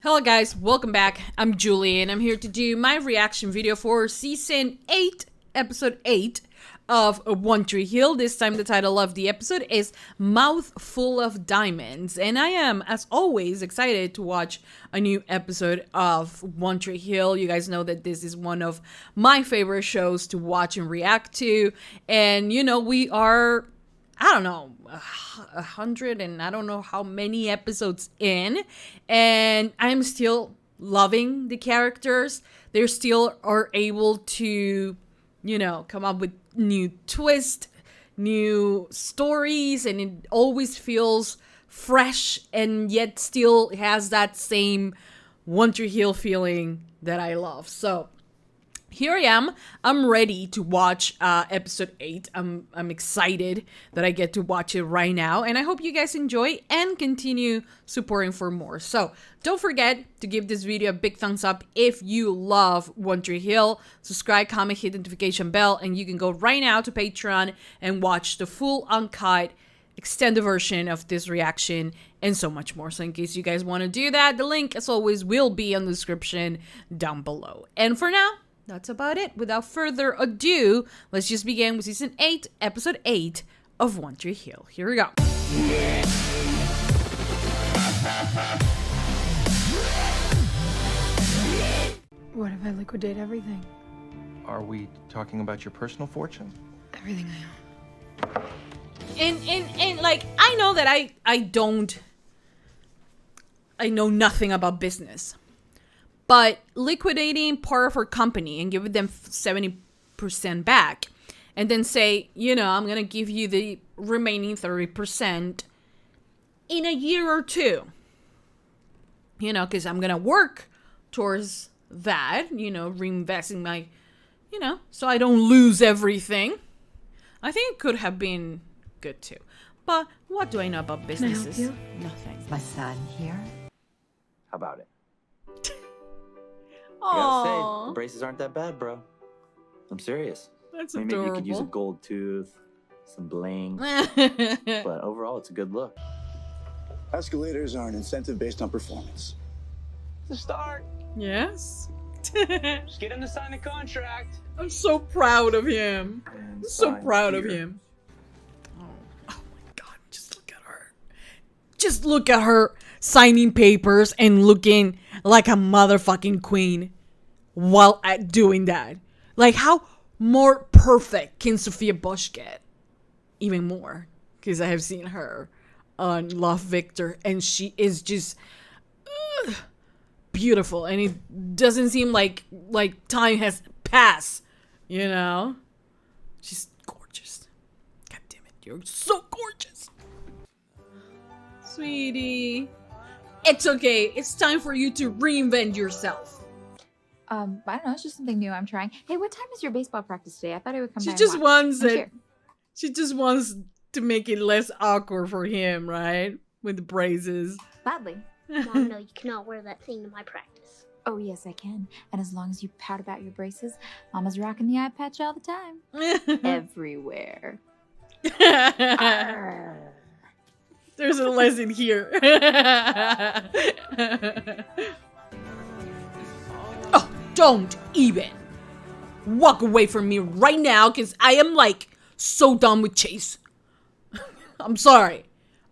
Hello guys, welcome back. I'm Julie and I'm here to do my reaction video for season 8, episode 8 of One Tree Hill. This time the title of the episode is Mouthful of Diamonds, and I am, as always, excited to watch a new episode of One Tree Hill. You guys know that this is one of my favorite shows to watch and react to, and you know, we are, I don't know, 100 and I don't know how many episodes in, and I'm still loving the characters. They still are able to, you know, come up with new twists, new stories, and it always feels fresh and yet still has that same One Tree Hill feeling that I love. So here I am. I'm ready to watch episode 8. I'm excited that I get to watch it right now, and I hope you guys enjoy and continue supporting for more. So don't forget to give this video a big thumbs up if you love One Tree Hill. Subscribe, comment, hit the notification bell, and you can go right now to Patreon and watch the full uncut extended version of this reaction and so much more. So in case you guys want to do that, the link as always will be in the description down below. And for now, that's about it. Without further ado, let's just begin with season 8, episode 8 of One Tree Hill. Here we go. What if I liquidate everything? Are we talking about your personal fortune? Everything I own. And like, I know that I know nothing about business. But liquidating part of our company and giving them 70% back, and then say, you know, I'm going to give you the remaining 30% in a year or two. You know, because I'm going to work towards that, you know, reinvesting my, you know, so I don't lose everything. I think it could have been good too. But what do I know about businesses? Can I help you? Nothing. My son here. How about it? Aww. I gotta say, the braces aren't that bad, bro. I'm serious. That's Maybe adorable. you could use a gold tooth, some bling, but overall, it's a good look. Escalators are an incentive based on performance. To start, Yes. just get him to sign the contract. I'm so proud of him. And I'm so sign proud of here. him. Oh my god, just look at her. Just look at her signing papers and looking like a motherfucking queen while at doing that. Like, how more perfect can Sophia Bush get? Even more. Because I have seen her on Love Victor, and she is just beautiful, and it doesn't seem like time has passed, you know? She's gorgeous. God damn it, you're so gorgeous. Sweetie. It's okay. It's time for you to reinvent yourself. I don't know. It's just something new I'm trying. Hey, what time is your baseball practice today? I thought I would come She by just and watch. wants I'm it. here. She just wants to make it less awkward for him, right? With the braces. Gladly. Mom, no, you cannot wear that thing to my practice. Oh, yes, I can. And as long as you pout about your braces, Mama's rocking the eye patch all the time. Everywhere. There's a lesson here. Oh, don't even walk away from me right now, because I am like so done with Chase. I'm sorry.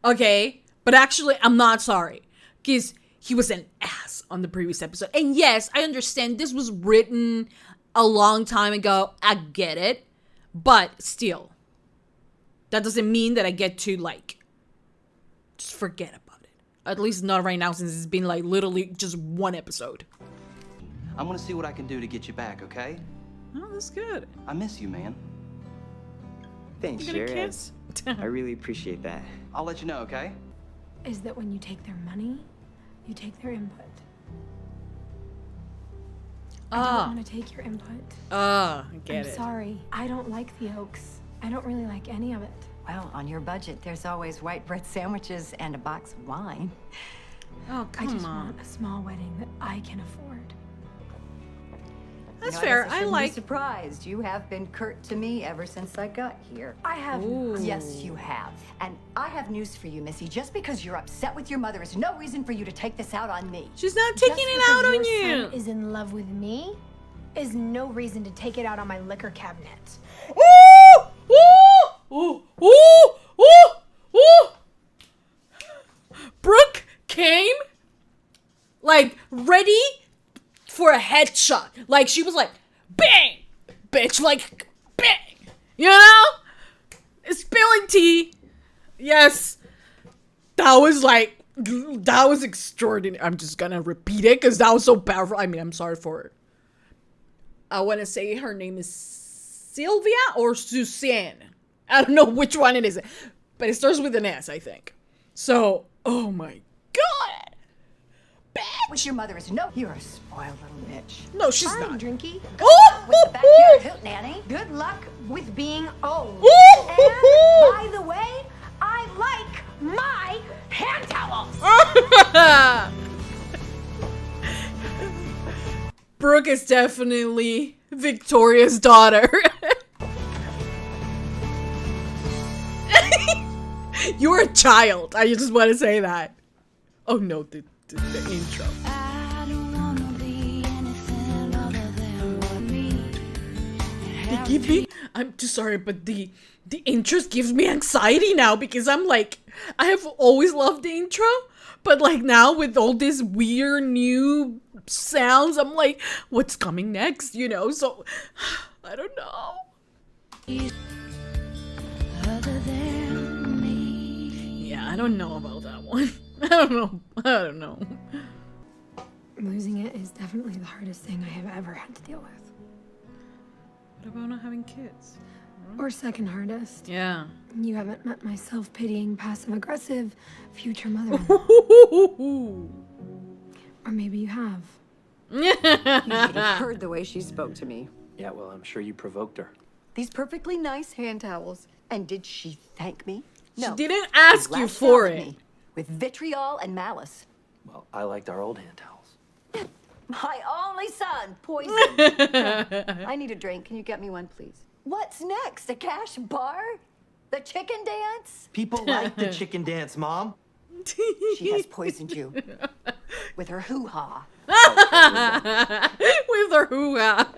Okay? But actually, I'm not sorry. Because he was an ass on the previous episode. And yes, I understand this was written a long time ago. I get it. But still, that doesn't mean that I get to, like, just forget about it. At least not right now, since it's been, like, literally just one episode. I'm gonna see what I can do to get you back, okay? Oh, that's good. I miss you, man. Thanks, You gonna Sherry. kiss? I really appreciate that. I'll let you know, okay? Is that when you take their money, you take their input. I don't want to take your input. I get I'm it. sorry. I don't like the Oaks. I don't really like any of it. Well, on your budget, there's always white bread sandwiches and a box of wine. Oh, I come just on. want a small wedding that I can afford. That's I fair. guess I shouldn't like. be surprised. You have been curt to me ever since I got here. I have. Ooh. Yes, you have. And I have news for you, Missy. Just because you're upset with your mother is no reason for you to take this out on me. She's not taking Just it because out on your you. son is in love with me is no reason to take it out on my liquor cabinet. Ooh! Ooh! Ooh! Ooh! Ooh! Ooh! Brooke came like ready for a headshot. Like she was like, bang! Bitch, like bang! You know? Spilling tea. Yes. That was extraordinary. I'm just gonna repeat it because that was so powerful. I mean, I'm sorry for it. I want to say her name is Sylvia or Suzanne. I don't know which one it is, but it starts with an S, I think. So, oh my god. With your mother is no. You're a spoiled little bitch. No, she's Fine, not. Drinky. Oh, With the backyard hoot nanny. Good luck with being old. Ooh, And by the way, I like my hand towels. Brooke is definitely Victoria's daughter. You're a child. I just want to say that. Oh no, the intro. They give me, I'm just sorry, but the intro gives me anxiety now because I'm like, I have always loved the intro, but like now with all these weird new sounds, I'm like, what's coming next, you know? So, I don't know. Yeah, I don't know about that one. I don't know. Losing it is definitely the hardest thing I have ever had to deal with. What about not having kids? Or second hardest. Yeah. You haven't met my self-pitying, passive-aggressive future mother. Or maybe you have. You should have heard the way she spoke to me. Yeah, well, I'm sure you provoked her. These perfectly nice hand towels. And did she thank me? She No. didn't ask you Lashed for out at it. me with vitriol and malice. Well, I liked our old hand towels. My only son, poison. I need a drink. Can you get me one, please? What's next? A cash bar? The chicken dance? People like the chicken dance, Mom. She has poisoned you with her hoo-ha. With her hoo-ha.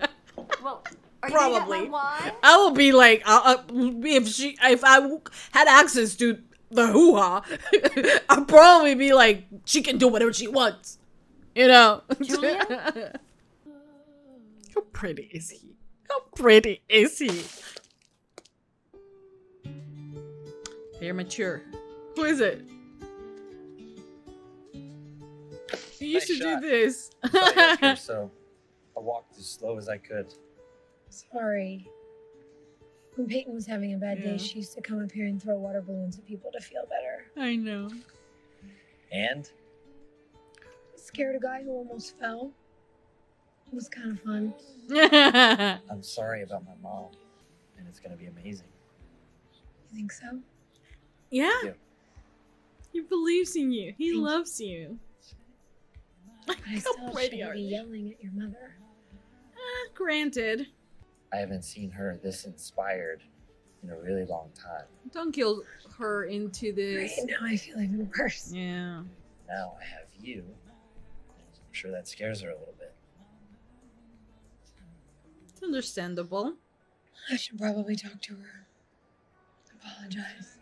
Well, are you Probably. gonna get my wine? I will be like, if I had access to the hoo-ha, I'd probably be like, she can do whatever she wants. You know? Julia? How pretty is he? How pretty is he? You're mature. Who is it? You used to do this. So I walked as slow as I could. Sorry. When Peyton was having a bad day, she used to come up here and throw water balloons at people to feel better. I know. And Scared a guy who almost fell. It was kind of fun. I'm sorry about my mom, and it's gonna be amazing. You think so? Yeah. Yeah. He believes in you. He loves you. But I How still pretty shouldn't are be they? yelling at your mother. Granted. I haven't seen her this inspired in a really long time. Don't guilt her into this. Right, now I feel even worse. Yeah. Now I have you. I'm sure that scares her a little bit. It's understandable. I should probably talk to her. Apologize.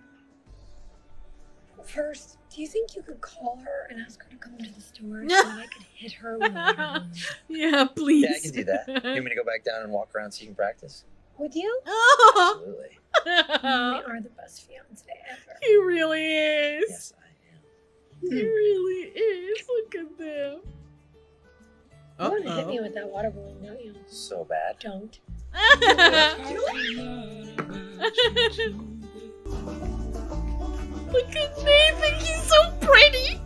First, do you think you could call her and ask her to come into the store so that I could hit her with a water balloon? Yeah, please. Yeah, I can do that. You want me to go back down and walk around so you can practice? With you? Absolutely. You are the best fiance ever. He really is. Yes, I He really is. Look at them. You want to hit me with that water balloon, don't you? am. So bad. Don't. Look at Nathan. He's so pretty.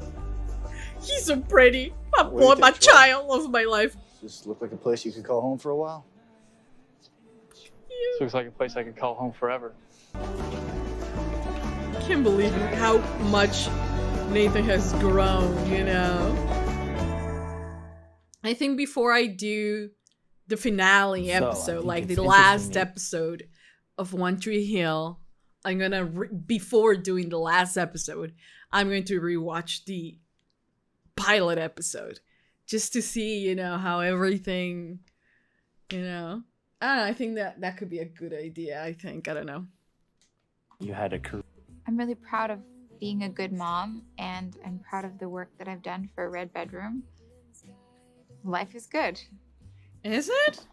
He's so pretty. My What do you boy, think, my Troy? child of my life. Just look like a place you could call home for a while. Yeah. Looks like a place I could call home forever. Can't believe how much Nathan has grown, you know? I think before I do the finale So, I episode, think like it's the last interesting that- episode of One Tree Hill, I'm gonna before doing the last episode, I'm going to rewatch the pilot episode just to see, you know, how everything, you know. I don't know, I think that could be a good idea. I don't know. You had a career. I'm really proud of being a good mom, and I'm proud of the work that I've done for Red Bedroom. Life is good. Is it?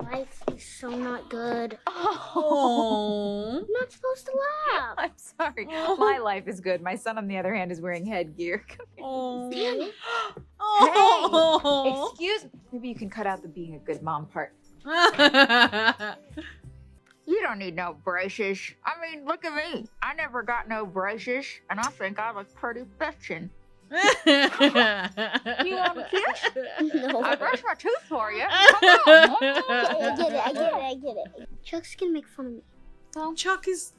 Life is so not good. Oh. I'm not supposed to laugh. I'm sorry. My life is good. My son, on the other hand, is wearing headgear. Oh. Damn it. Oh. Excuse me. Maybe you can cut out the being a good mom part. You don't need no braces. I mean, look at me. I never got no braces, and I think I look pretty bitchin'. You want a kiss? No. I brushed my tooth for you. Come on. I get it. Chuck's gonna make fun of me. Well, Chuck's.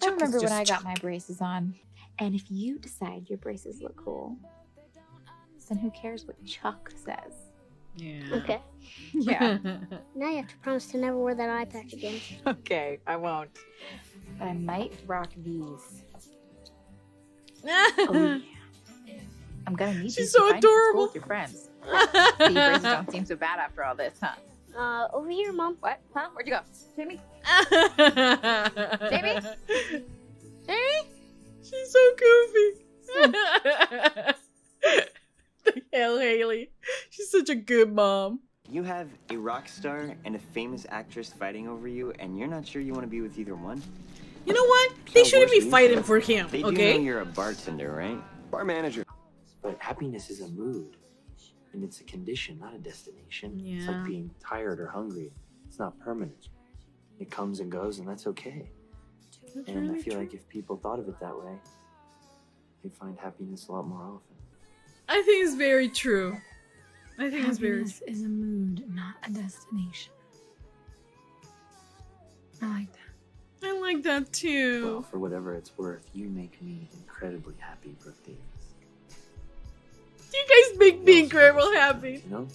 I remember when I got my braces on. And if you decide your braces look cool, then who cares what Chuck says? Yeah. Okay. Yeah. Now you have to promise to never wear that eye patch again. Okay, I won't. But I might rock these. Oh, yeah. I'm gonna need She's these so to find you at school adorable. with your friends. See, braces don't seem so bad after all this, huh? Over here, Mom. What? Huh? Where'd you go? Jamie? Jamie? Jamie? She's so goofy. The hell, Haley. She's such a good mom. You have a rock star and a famous actress fighting over you, and you're not sure you want to be with either one? You know what? They So shouldn't be worse for you. fighting for him, They do okay? know you're a bartender, right? Bar manager. But happiness is a mood, and it's a condition, not a destination. It's Yeah. like being tired or hungry. It's not permanent. It comes and goes, and that's okay. And I feel like if people thought of it that way, they'd find happiness a lot more often. I think it's very true. I think it's very Happiness is a mood, not a destination. I like that. I like that too. Well, for whatever it's worth, you make me incredibly happy, Brooke Davis. You guys make me incredible happy. You know?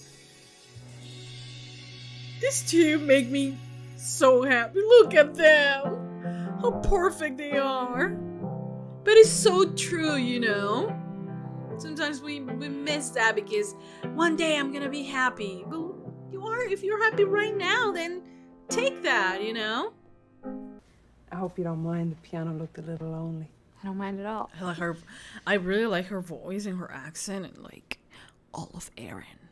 These two make me so happy. Look at them. How perfect they are. But it's so true, you know? Sometimes we miss that because one day I'm gonna be happy. But if you're happy right now, then take that, you know? I hope you don't mind. The piano looked a little lonely. I don't mind at all. I really like her voice and her accent and like all of Aaron.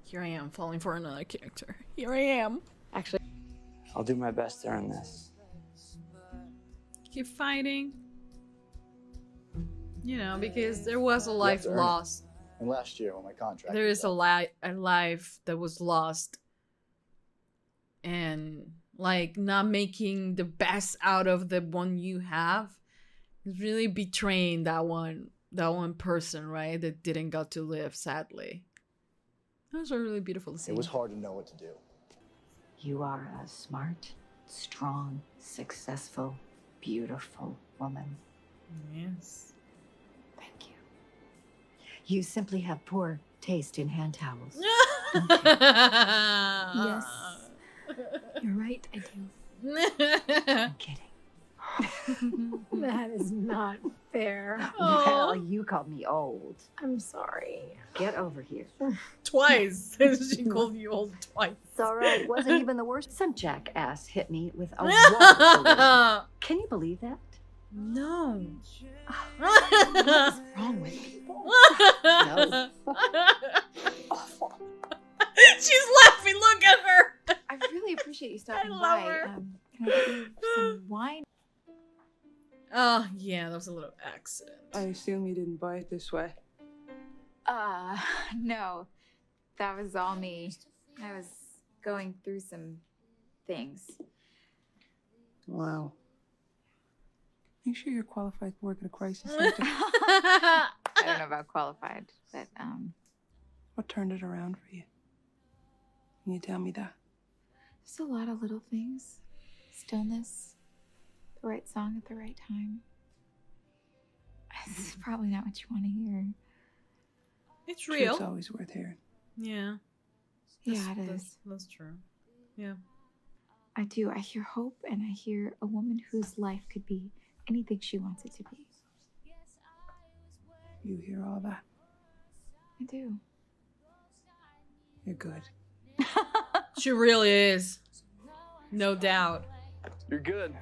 Here I am falling for another character. Here I am. Actually, I'll do my best to earn this. Keep fighting. You know, because there was a life to earn it. lost. And last year when my contract There was is a life that was lost. And like not making the best out of the one you have is really betraying that one person, right? That didn't got to live, sadly. That was a really beautiful scene. It was hard to know what to do. You are a smart, strong, successful, beautiful woman. Yes. Thank you. You simply have poor taste in hand towels. Yes. You're right, I do. I'm kidding. That is not fair. Well, you called me old. I'm sorry. Get over here. Twice. She called you old twice. It's all right. It wasn't even the worst. Some jackass hit me with a water balloon. Can you believe that? No. What's wrong with people? No. She's laughing. Look at her. I really appreciate you stopping I love by. her. Can I get you some wine? Oh, yeah, that was a little accident. I assume you didn't buy it this way. No. That was all me. I was going through some things. Wow. You sure you're qualified to work at a crisis center? I don't know about qualified, but What turned it around for you? Can you tell me that? just a lot of little things. Stillness, the right song at the right time. This is probably not what you want to hear. It's Truth's real. always worth hearing. Yeah. Yeah, it is. That's true. Yeah. I do. I hear hope, and I hear a woman whose life could be anything she wants it to be. You hear all that? I do. You're good. She really is. No doubt. You're good.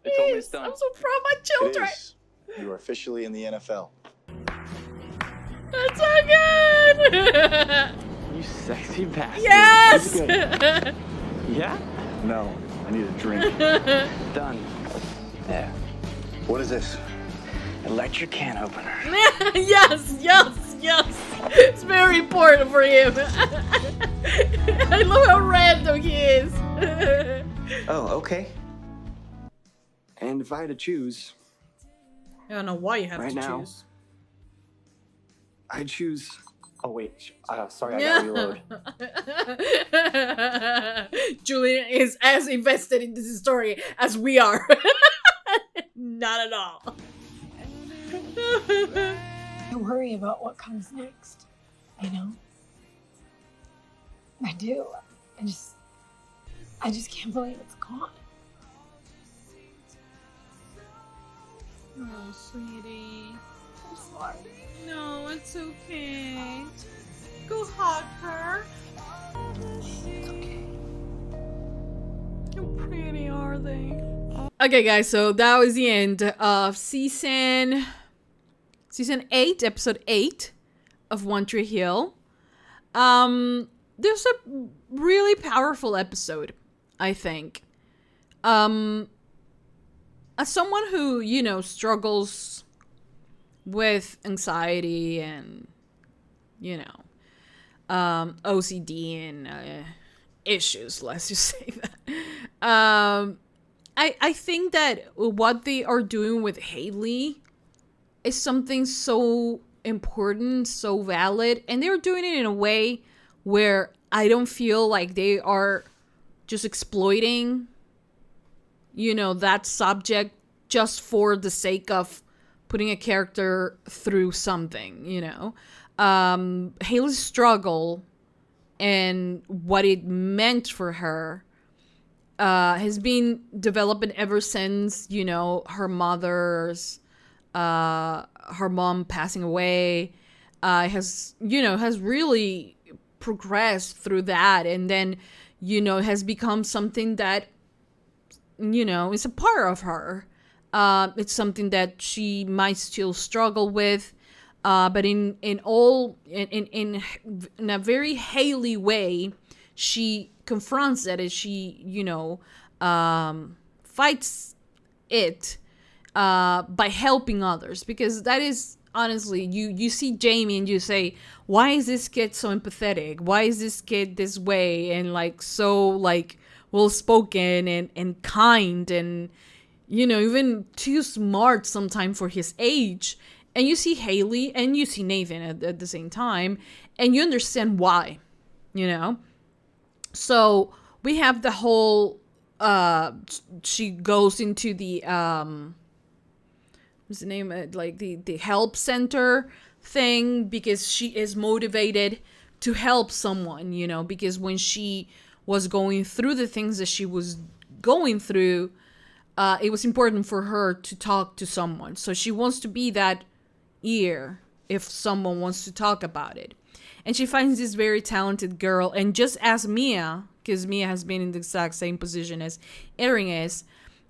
They told me it's done. I'm so proud of my children. It is. You are officially in the NFL. That's so good. You sexy bastard. Yes. Yeah? No, I need a drink. Done. There. What is this? Electric can opener. Yes. It's very important for him. I love how random he is. Oh, okay. And if I had to choose, I don't know why you have right to now, choose. I'd choose. Oh, wait. Sorry, I gotta reload. Julian is as invested in this story as we are. Not at all. I worry about what comes next, you know? I do. I just can't believe it's gone. Oh, sweetie. I'm sorry. No, it's okay. Go hug her. It's okay. How pretty are they? Okay, guys, so that was the end of season 8, episode 8 of One Tree Hill. There's a really powerful episode, I think. As someone who, you know, struggles with anxiety and, you know, OCD and issues, let's just say that. I think that what they are doing with Haley is something so important, so valid, and they're doing it in a way where I don't feel like they are just exploiting, you know, that subject just for the sake of putting a character through something, you know. Haley's struggle and what it meant for her has been developing ever since, you know, her mom passing away, has really progressed through that, and then, you know, has become something that, you know, is a part of her. It's something that she might still struggle with, but in a very Haley way, she confronts it, and she, you know, fights it by helping others, because that is honestly, you see Jamie and you say, why is this kid so empathetic? Why is this kid this way and like so like well spoken and kind and, you know, even too smart sometimes for his age? And you see Haley and you see Nathan at the same time, and you understand why, you know. So we have the whole she goes into the what's the name, like the help center thing, because she is motivated to help someone, you know, because when she was going through the things that she was going through, it was important for her to talk to someone. So she wants to be that ear if someone wants to talk about it. And she finds this very talented girl, and just as Mia, because Mia has been in the exact same position as Erin is,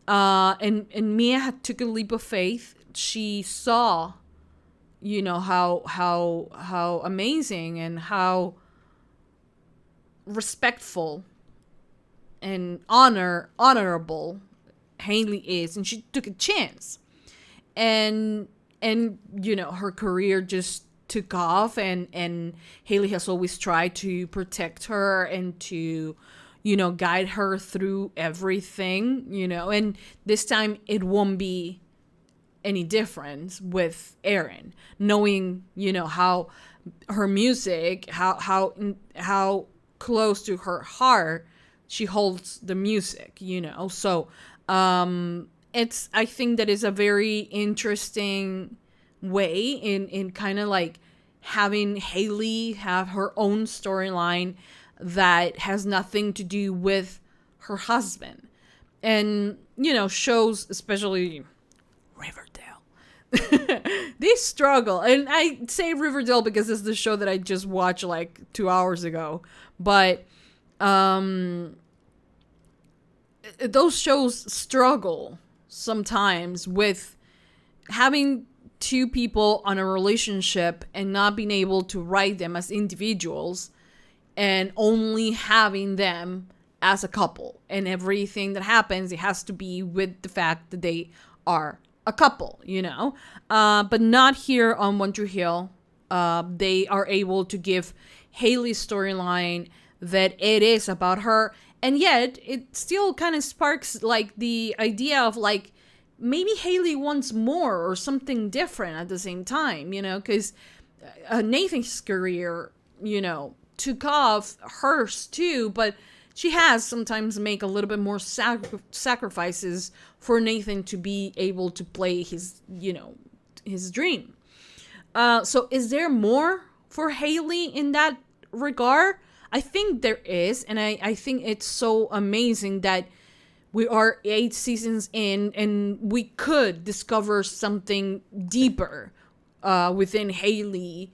and Mia had took a leap of faith. She saw, you know, how amazing and how respectful and honorable Haley is, and she took a chance, and you know, her career just took off, and Haley has always tried to protect her and to, you know, guide her through everything, you know, and this time it won't be any different with Erin, knowing, you know, how her music, how close to her heart she holds the music, you know. So I think that is a very interesting way in kind of like having Haley have her own storyline that has nothing to do with her husband. And, you know, shows, especially Riverdale, they struggle. And I say Riverdale because it's the show that I just watched like 2 hours ago. But those shows struggle sometimes with having two people on a relationship and not being able to write them as individuals and only having them as a couple. And everything that happens, it has to be with the fact that they are a couple, you know. But not here on One Tree Hill. They are able to give Haley's storyline that it is about her. And yet, it still kind of sparks, like, the idea of, like, maybe Haley wants more or something different at the same time, you know, because Nathan's career, you know, took off hers too, but she has sometimes make a little bit more sacrifices for Nathan to be able to play his, you know, his dream. So is there more for Haley in that regard? I think there is, and I think it's so amazing that we are 8 seasons in and we could discover something deeper within Haley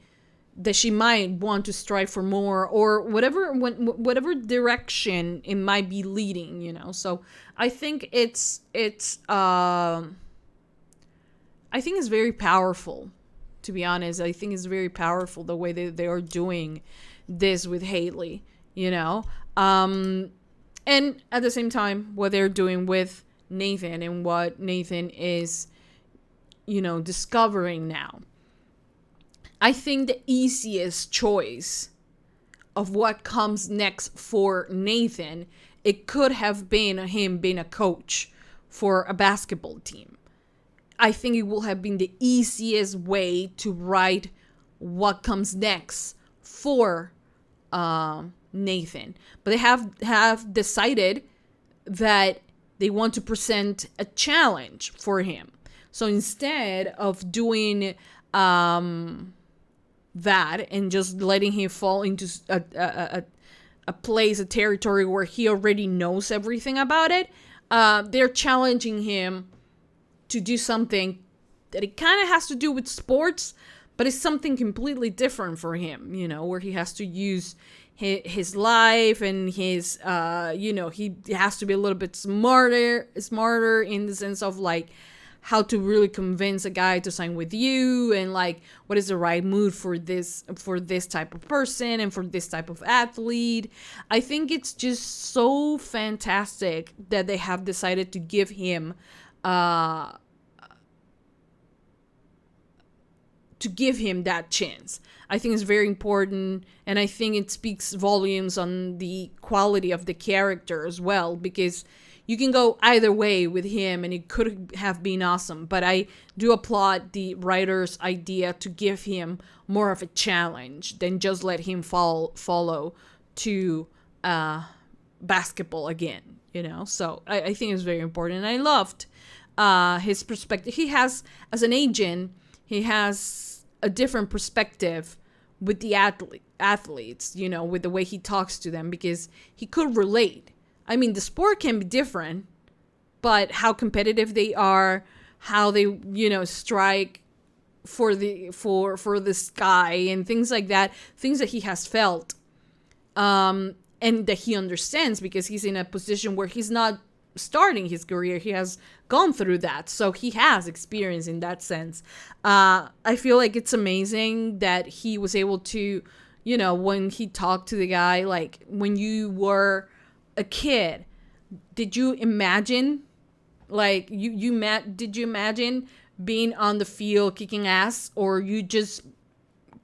that she might want to strive for more, or whatever direction it might be leading, you know. So I think it's very powerful, to be honest. I think it's very powerful the way they are doing this with Haley, you know. And at the same time, what they're doing with Nathan and what Nathan is, you know, discovering now. I think the easiest choice of what comes next for Nathan, it could have been him being a coach for a basketball team. I think it will have been the easiest way to write what comes next for Nathan. But they have decided that they want to present a challenge for him. So instead of doing that and just letting him fall into a place, a territory where he already knows everything about it, they're challenging him to do something that it kind of has to do with sports, but it's something completely different for him, you know, where he has to use his life and his, you know, he has to be a little bit smarter in the sense of, like, how to really convince a guy to sign with you, and, like, what is the right mood for this type of person and for this type of athlete. I think it's just so fantastic that they have decided to give him that chance. I think it's very important, and I think it speaks volumes on the quality of the character as well, because you can go either way with him and it could have been awesome, but I do applaud the writer's idea to give him more of a challenge than just let him follow to basketball again, you know. So I think it's very important, and I loved his perspective. He has, as an agent, he has a different perspective with the athletes, you know, with the way he talks to them, because he could relate. I mean, the sport can be different, but how competitive they are, how they, you know, strike for the sky and things like that, things that he has felt, and that he understands because he's in a position where he's not starting his career. He has gone through that, so he has experience in that sense. I feel like it's amazing that he was able to, you know, when he talked to the guy, like, when you were a kid, did you imagine, like, did you imagine being on the field kicking ass, or you just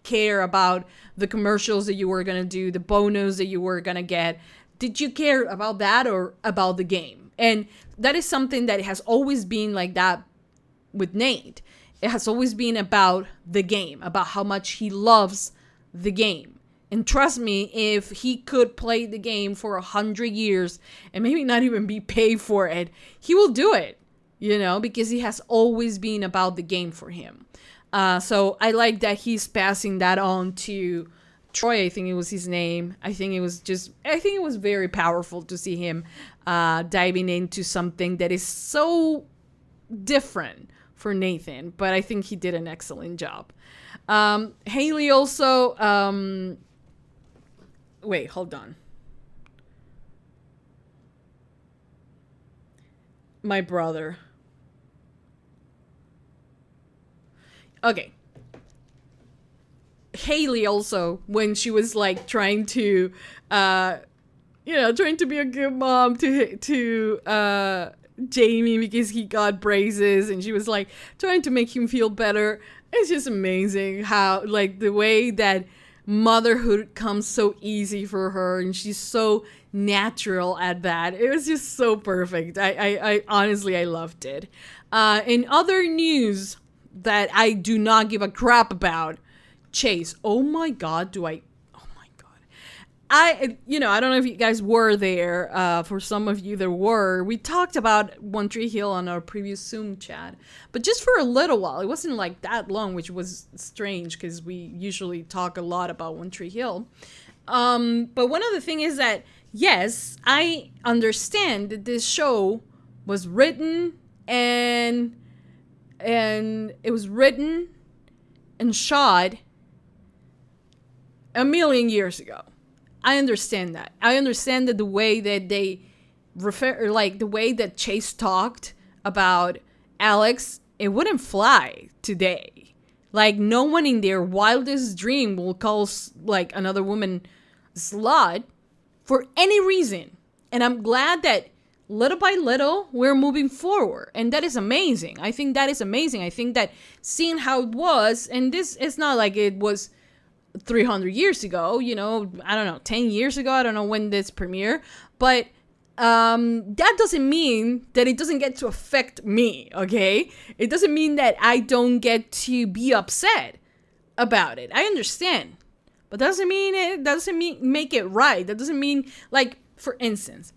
care about the commercials that you were gonna do, the bonus that you were gonna get? Did you care about that or about the game? And that is something that has always been like that with Nate. It has always been about the game, about how much he loves the game. And trust me, if he could play the game for 100 years and maybe not even be paid for it, he will do it, you know, because he has always been about the game for him. So I like that he's passing that on to Troy. I think it was his name. I think it was very powerful to see him diving into something that is so different for Nathan, but I think he did an excellent job. Haley also, wait, hold on. My brother. Okay. Haley also, when she was like trying to, trying to be a good mom to Jamie because he got braces, and she was like trying to make him feel better. It's just amazing how like the way that motherhood comes so easy for her, and she's so natural at that. It was just so perfect. I honestly, I loved it. In other news that I do not give a crap about, Chase. Oh my god, I don't know if you guys were there. For some of you there were. We talked about One Tree Hill on our previous Zoom chat, but just for a little while. It wasn't like that long, which was strange because we usually talk a lot about One Tree Hill. But one of the things is that, yes, I understand that this show was written and it was written and shot a million years ago. I understand that. I understand that the way that they refer, like the way that Chase talked about Alex, it wouldn't fly today. Like no one in their wildest dream will call like another woman slut for any reason. And I'm glad that little by little we're moving forward, and that is amazing. I think that is amazing. I think that seeing how it was, and this is not like it was 300 years ago, I don't know, 10 years ago, I don't know when this premiered, but that doesn't mean that it doesn't get to affect me, okay? It doesn't mean that I don't get to be upset about it. I understand, but that doesn't mean make it right. That doesn't mean, like, for instance,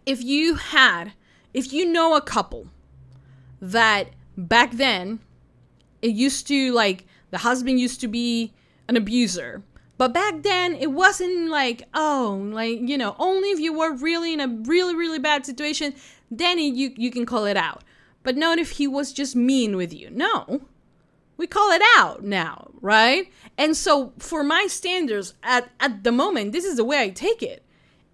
if you know a couple that back then it used to, like, the husband used to be an abuser, but back then it wasn't like, only if you were really in a really, really bad situation, then you can call it out. But not if he was just mean with you. No, we call it out now, right? And so for my standards at the moment, this is the way I take it.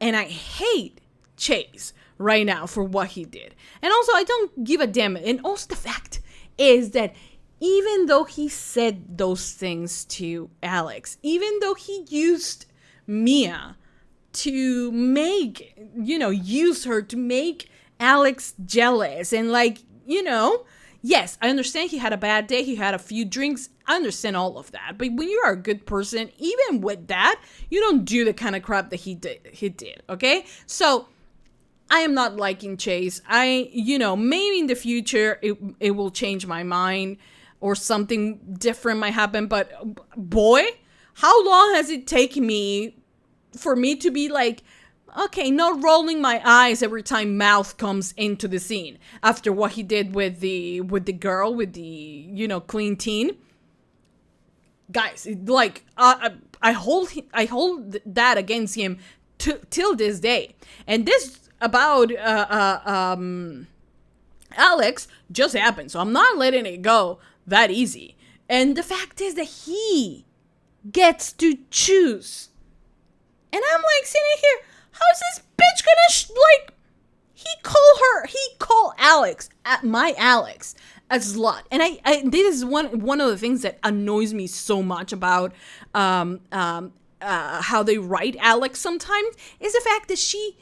And I hate Chase right now for what he did. And also, I don't give a damn. And also the fact is that even though he said those things to Alex, even though he used Mia to make, use her to make Alex jealous and yes, I understand he had a bad day. He had a few drinks. I understand all of that. But when you are a good person, even with that, you don't do the kind of crap that he did, okay? So I am not liking Chase. Maybe in the future it will change my mind or something different might happen. But boy, how long has it taken me for me to be like, okay, not rolling my eyes every time Mouth comes into the scene after what he did with the girl, with the, clean teen. Guys, like, I hold that against him till this day. And this about Alex just happened, so I'm not letting it go that easy. And the fact is that he gets to choose. And I'm like sitting here, how's this bitch gonna he called Alex, my Alex, a slut. And I this is one of the things that annoys me so much about how they write Alex sometimes, is the fact that she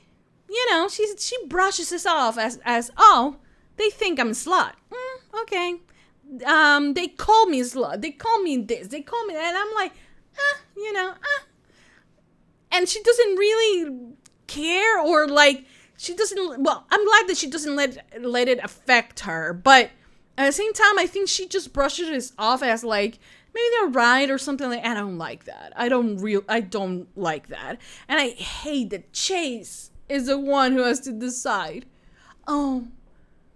brushes us off as oh, they think I'm a slut. Okay. They call me a slut. They call me this. They call me that. And I'm like, And she doesn't really care, or like, she doesn't, well, I'm glad that she doesn't let it affect her. But at the same time, I think she just brushes it off as like, maybe they're right or something like, I don't like that. I don't like that. And I hate that Chase is the one who has to decide. Oh,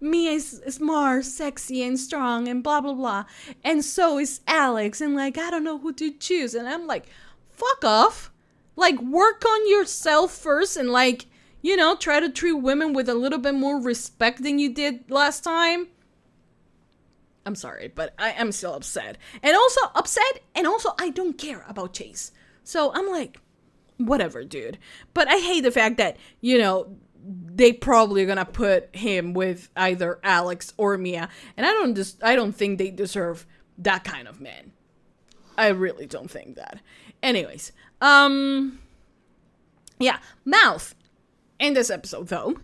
Mia is smart, sexy, and strong, and blah, blah, blah. And so is Alex. And like, I don't know who to choose. And I'm like, fuck off. Like, work on yourself first and like, you know, try to treat women with a little bit more respect than you did last time. I'm sorry, but I am still upset. And also I don't care about Chase. So I'm like, whatever, dude. But I hate the fact that, you know, they probably are gonna put him with either Alex or Mia. And I don't think they deserve that kind of man. I really don't think that. Anyways, yeah, Mouth. In this episode, though,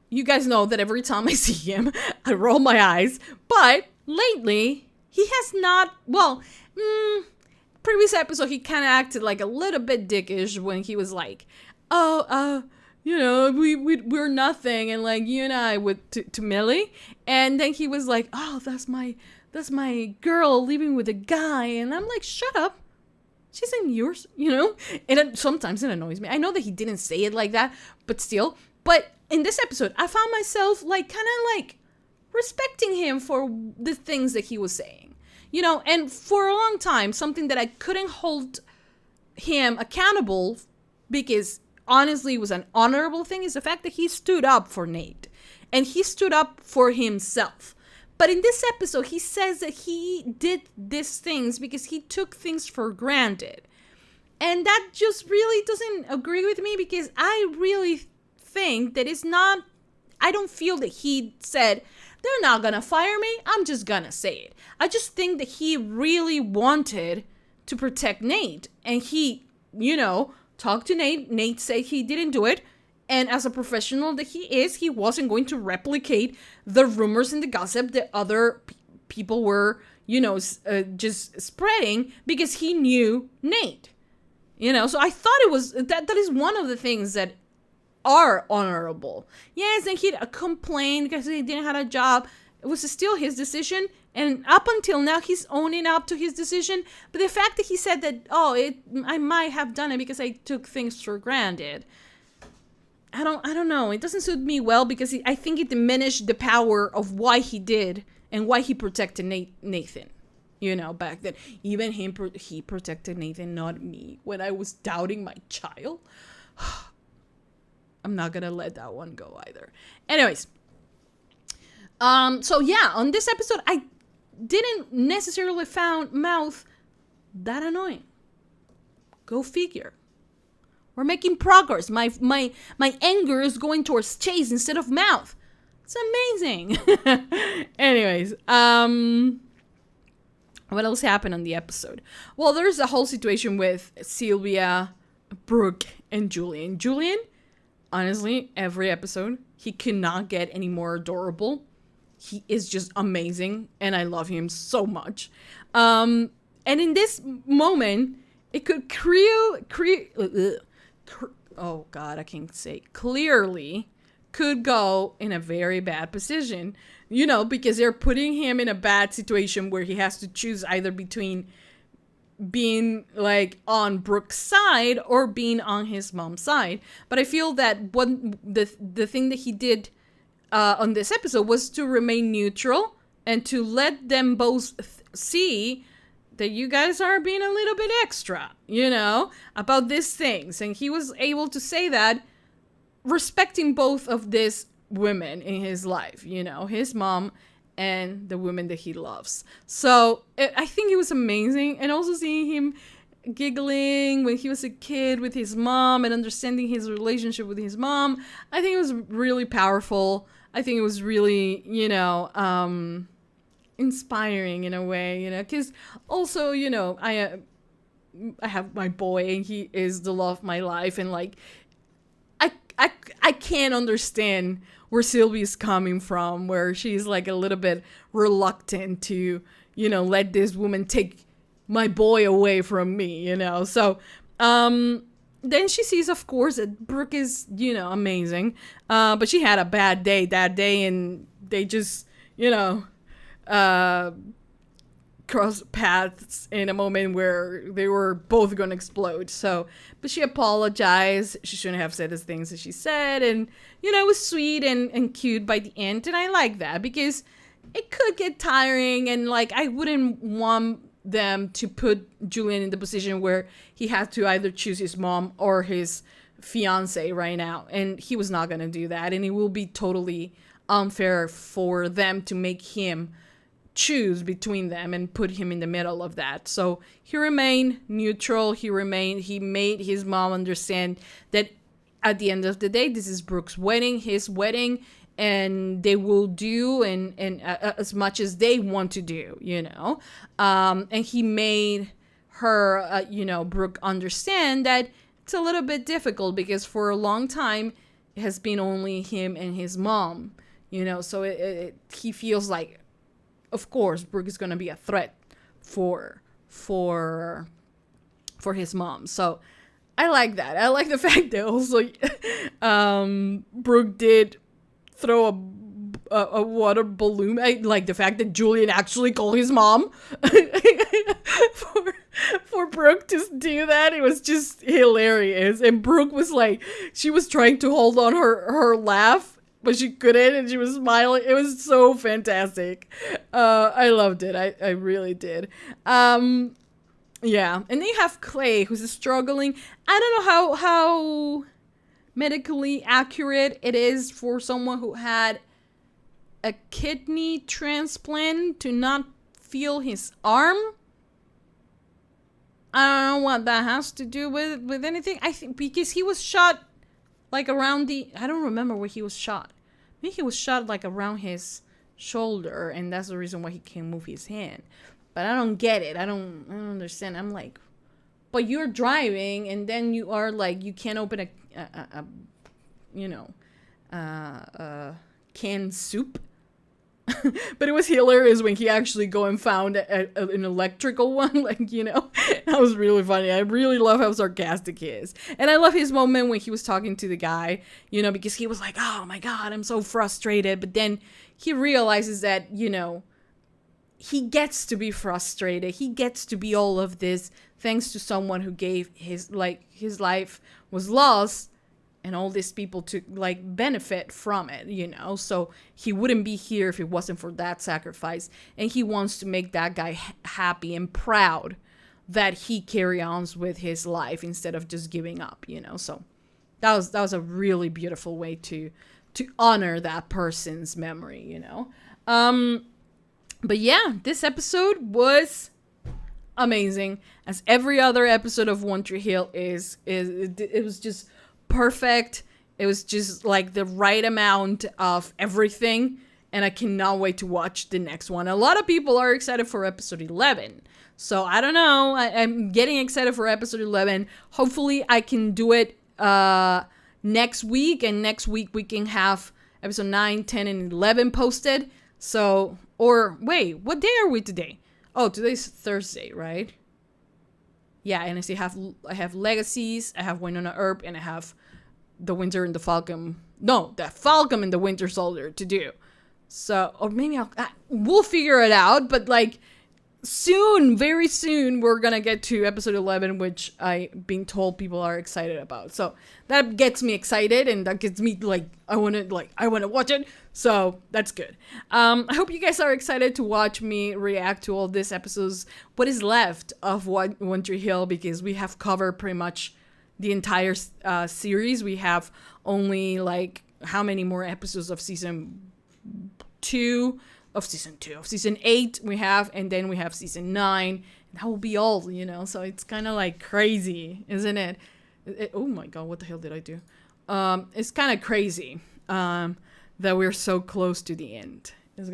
you guys know that every time I see him, I roll my eyes. But lately, he has not, well, previous episode, he kind of acted like a little bit dickish when he was like, oh, you know, we're nothing. And like, you and I to Millie. And then he was like, oh, that's my girl living with a guy. And I'm like, shut up. She's in yours, you know? And sometimes it annoys me. I know that he didn't say it like that, but still. But in this episode, I found myself like kind of like respecting him for the things that he was saying. You know, and for a long time, something that I couldn't hold him accountable because honestly it was an honorable thing is the fact that he stood up for Nate. And he stood up for himself. But in this episode, he says that he did these things because he took things for granted. And that just really doesn't agree with me because I really think that it's not, I don't feel that he said, they're not gonna fire me, I'm just gonna say it. I just think that he really wanted to protect Nate. And he, you know, talked to Nate. Nate said he didn't do it. And as a professional that he is, he wasn't going to replicate the rumors and the gossip that other people were, you know, just spreading because he knew Nate. You know, so I thought it was, that is one of the things that are honorable. Yes, and he complained because he didn't have a job. It was still his decision. And up until now, he's owning up to his decision. But the fact that he said that, oh, I might have done it because I took things for granted. I don't know. It doesn't suit me well because I think it diminished the power of why he did and why he protected Nathan. You know, back then. Even he protected Nathan, not me. When I was doubting my child. I'm not gonna let that one go either. Anyways. So yeah, on this episode, I didn't necessarily found Mouth that annoying. Go figure. We're making progress. My anger is going towards Chase instead of Mouth. It's amazing. Anyways, what else happened on the episode? Well, there's a whole situation with Sylvia, Brooke, and Julian. Julian, honestly, every episode, he cannot get any more adorable. He is just amazing, and I love him so much. And in this moment, it could oh God, I can't say clearly could go in a very bad position, you know, because they're putting him in a bad situation where he has to choose either between being like on Brooke's side or being on his mom's side. But I feel that the thing that he did on this episode was to remain neutral and to let them both see that you guys are being a little bit extra, you know, about these things. And he was able to say that respecting both of these women in his life, you know, his mom and the women that he loves. So I think it was amazing. And also seeing him giggling when he was a kid with his mom and understanding his relationship with his mom, I think it was really powerful. I think it was really, you know, inspiring in a way, you know, because also, you know, I have my boy and he is the love of my life, and like I can't understand where Sylvie's coming from, where she's like a little bit reluctant to, you know, let this woman take my boy away from me, you know. So then she sees, of course, that Brooke is, you know, amazing, but she had a bad day that day, and they just, you know, cross paths in a moment where they were both gonna explode. So, but she apologized. She shouldn't have said the things that she said, and you know, it was sweet and cute by the end, and I like that because it could get tiring, and like I wouldn't want them to put Julian in the position where he had to either choose his mom or his fiance right now, and he was not gonna do that, and it will be totally unfair for them to make him choose between them and put him in the middle of that. So he remained neutral. He made his mom understand that at the end of the day, this is Brooke's wedding, his wedding, and they will do and as much as they want to do, you know. And he made her, you know, Brooke understand that it's a little bit difficult because for a long time it has been only him and his mom, you know. So he feels like, of course, Brooke is gonna be a threat for his mom. So I like that. I like the fact that also Brooke did throw a water balloon. I like the fact that Julian actually called his mom for Brooke to do that. It was just hilarious. And Brooke was like, she was trying to hold on her laugh, but she couldn't, and she was smiling. It was so fantastic. I loved it. I really did. Yeah, and they have Clay, who's struggling. I don't know how medically accurate it is for someone who had a kidney transplant to not feel his arm. I don't know what that has to do with anything. I think because he was shot like around I don't remember where he was shot. I think he was shot like around his shoulder, and that's the reason why he can't move his hand. But I don't get it. I don't understand. I'm like, but you're driving, and then you are like, you can't open a canned soup. But it was hilarious when he actually go and found an electrical one, like, you know. That was really funny. I really love how sarcastic he is. And I love his moment when he was talking to the guy, you know, because he was like, oh my God, I'm so frustrated. But then he realizes that, you know, he gets to be frustrated. He gets to be all of this thanks to someone who gave his life was lost, and all these people to like benefit from it, you know. So he wouldn't be here if it wasn't for that sacrifice, and he wants to make that guy happy and proud that he carry on with his life instead of just giving up, you know. So that was a really beautiful way to honor that person's memory, you know. But yeah, this episode was amazing, as every other episode of One Tree Hill is. It was just perfect. It was just like the right amount of everything, and I cannot wait to watch the next one. A lot of people are excited for episode 11, so I don't know. I'm getting excited for episode 11. Hopefully I can do it next week, and next week we can have episode 9, 10, and 11 posted. So, or wait, what day are we today? Oh, today's Thursday, right? Yeah, and I have Legacies, I have Winona Earp, and I have the Winter and the Falcon. No, the Falcon and the Winter Soldier to do. So, or maybe we'll figure it out. But like soon, very soon, we're gonna get to episode 11, which I've been told people are excited about. So that gets me excited, and that gets me like I wanna watch it. So that's good. I hope you guys are excited to watch me react to all these episodes, what is left of One Tree Hill, because we have covered pretty much the entire series. We have only like how many more episodes of season 8 we have, and then we have season 9. That will be all, you know. So it's kind of like crazy, isn't it? Oh my God, what the hell did I do? It's kind of crazy that we're so close to the end. It was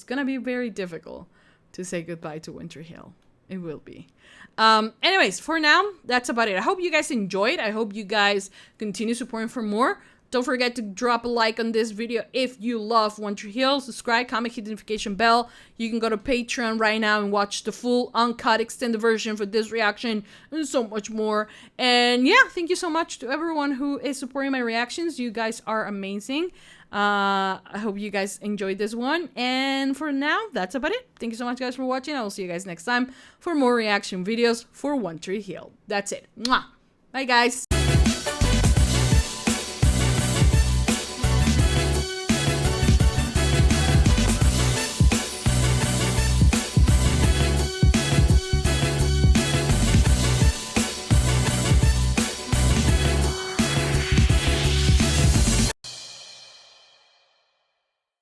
gonna be very difficult to say goodbye to Winter Hill. It will be. Anyways, for now, that's about it. I hope you guys enjoyed. I hope you guys continue supporting for more. Don't forget to drop a like on this video if you love One Tree Hill. Subscribe, comment, hit the notification bell. You can go to Patreon right now and watch the full uncut extended version for this reaction and so much more. And yeah, thank you so much to everyone who is supporting my reactions. You guys are amazing. I hope you guys enjoyed this one. And for now, that's about it. Thank you so much, guys, for watching. I will see you guys next time for more reaction videos for One Tree Hill. That's it. Mwah. Bye, guys.